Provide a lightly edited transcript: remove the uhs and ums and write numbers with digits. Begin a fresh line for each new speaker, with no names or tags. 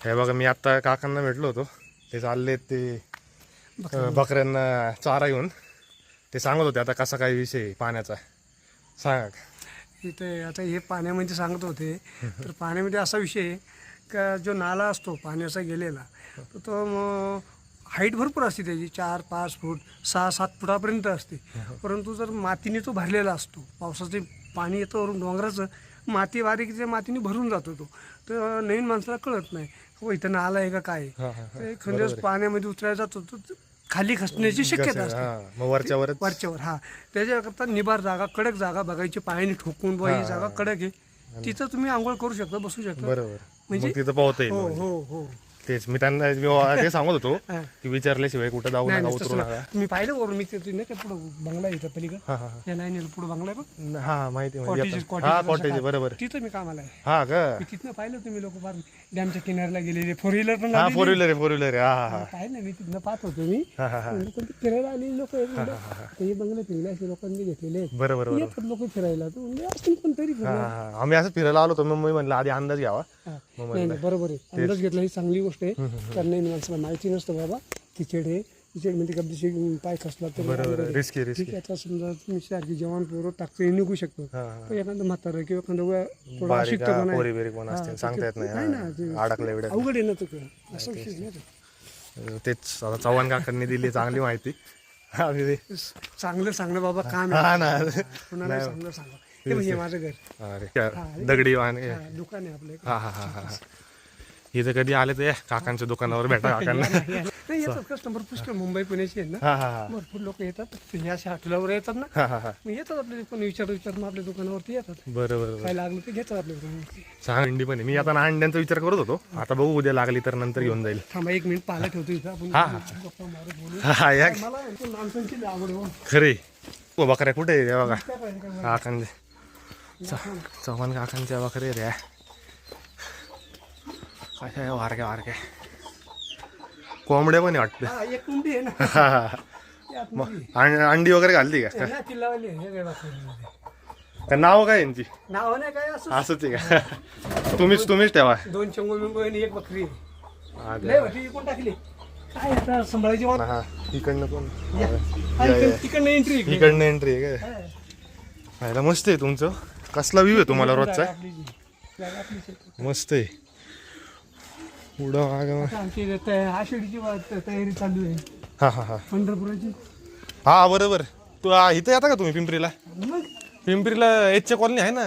हे बघा मी आत्ता काकांना भेटलो होतो, ते चालले ते बकऱ्यांना चारा घेऊन. ते सांगत होते आता कसा काय विषय पाण्याचा सांगा.
इथे आता हे पाण्यामध्ये सांगत होते तर पाण्यामध्ये असा विषय आहे का जो नाला असतो पाण्याचा गेलेला तर तो हाईट भरपूर असते त्याची 4-5 फूट 6-7 फुटापर्यंत असते. परंतु जर मातीने तो भरलेला असतो, पावसाचे पाणी येतं वरून डोंगराचं, माती बारीकीच्या मातीने भरून जातो तो. तर नवीन माणसाला कळत नाही हो इथं नाला आहे का काय. तर एखाद्या वेळेस पाण्यामध्ये उतरायला जातो तर खाली खचण्याची शक्यता असते
मग वरच्यावर
वरच्यावर. त्याच्याकरता निबार जागा, कडक जागा बघायची, पायाने ठोकून बुवा ही जागा कडक आहे, तिथं तुम्ही आंघोळ करू शकता, बसू शकता.
बरोबर,
म्हणजे
मग तिथं पावता
हो
येईल.
हो हो
तेच मी त्यांना ते सांगत होतो की विचारल्याशिवाय कुठं जाऊ
नाही
नका,
नाही,
उतरू
तसं
नका.
नाही. मी पाहिलं वरून मी तिथे नाही का पुढं बंगला आहे इथं पलीकडे
हा हा
या लाईनीला पुढं बंगला आहे बघ,
हा माहिती
कॉटेज
हा कॉटेज बरोबर.
तिथं मी कामाला आहे.
हा का,
मी तिथनं पाहिलं तुम्ही लोक फार डॅमच्या किनाऱ्याला गेलेले, 4 व्हीलर पण
हा
लागलेली.
4 व्हीलर आहे 4 व्हीलर आहे. हा हा
पाहिलं मी तिथनं पाहत होतो मी.
हा हा हा
म्हणलं कोणती फिरायला आलेली लोक हे बंगले फिरले असे लोकांनी घेतलेले आहेत.
बरोबर बरोबर.
येतात लोक फिरायला, तर म्हणजे असतील कोणतरी फिरणार.
हा आम्ही असं फिरायला आलो होतो, मग मी म्हणलं आधी अंदाज घ्यावा.
नाही नाही बरोबर आहे, अंदाज घेतला ही चांगली गोष्ट आहे. कारण नाही माणसाला माहिती नसतं बाबा किचड आहे, किचड मध्ये कधी पाय खसला तर
बरोबर रिस्की
ठीक आहे. आता समजा तुम्ही सारखी जेवण पोरं टाकते निघू शकतो, पण एखादं म्हातारं किंवा एखादं थोडा अशिक्त पण आहे.
पोरी बिरी कोण असते सांगता येत
नाही ना,
नाही,
ते
अडकले बिडक.
अवघड आहे ना तो असं विषय नाही तो.
तेच आता चव्हाण काकांनी दिली चांगली माहिती. आम्ही ते-
चांगलं सांगणं बाबा काम आहे,
हा ना,
कुणाला चांगलं सांगा. हे म्हणजे माझं घर
अरे दगडी वाहन
हा, दुकान आहे आपलं.
हा हा हा हा. इथं कधी आले तर काकांच्या दुकानावर भेटा काकांना.
नाही येतात कस्टमर पुष्कळ, मुंबई पुण्याचे आहेत ना,
हा हा हा
भरपूर लोक येतात. हे अशा हॉटेलावर येतात ना,
हा हा हा
मग येतात आपल्या दुकान विचार मग आपल्या दुकानावरती येतात.
बरोबर बरोबर.
काय लागलं ते घेतात आपल्या दुकानावरती.
छान अंडी पण आहे. मी आता अंड्यांचा विचार करत होतो, आता बघू उद्या लागली तर नंतर घेऊन जाईल.
थांबा 1 मिनिट, पाला ठेवतो इथं आपण
हा.
गप्पा मारू, बोलू.
हा या
मला पण माणसांची लई आवड आहे हो.
खरे बकऱ्या कुठे आहे बघा
काय पाहिजे काय माहिती.
काकांचे चव्हाण काकांच्या बकऱ्या रे. कशा वारक्या वारक्या कोंबड्या पण आहे वाटतं.
हा, एक कुंडी आहे ना,
हा हा हा.
ती आतमध्ये
अंडी वगैरे घालती का
आहे ना, ती लावली आहे. हे काय बाकी
का नाव काय यांची
नाव नाही काय असं.
असंच आहे का? तुम्हीच ठेवा.
2 चंगो बिंगो आणि 1 बकरी
हा,
लय होती, कोण टाकली काय आता संभाळायची वाट.
हा इकडनं कोण
तिकडनं एंट्री
इकडनं एंट्री आहे काय? खायला मस्त आहे तुमचं. कसला व्ह्यू आहे तुम्हाला रोजचा? मस्त आहे. पुढं मागं.
आमची आषाढीची तयारी चालू आहे
हा हा हा
पंढरपुराची.
हा बरोबर. तू इथं येता का तुम्ही पिंपरीला?
मग
पिंपरीला एचच्या कॉलनी आहे ना.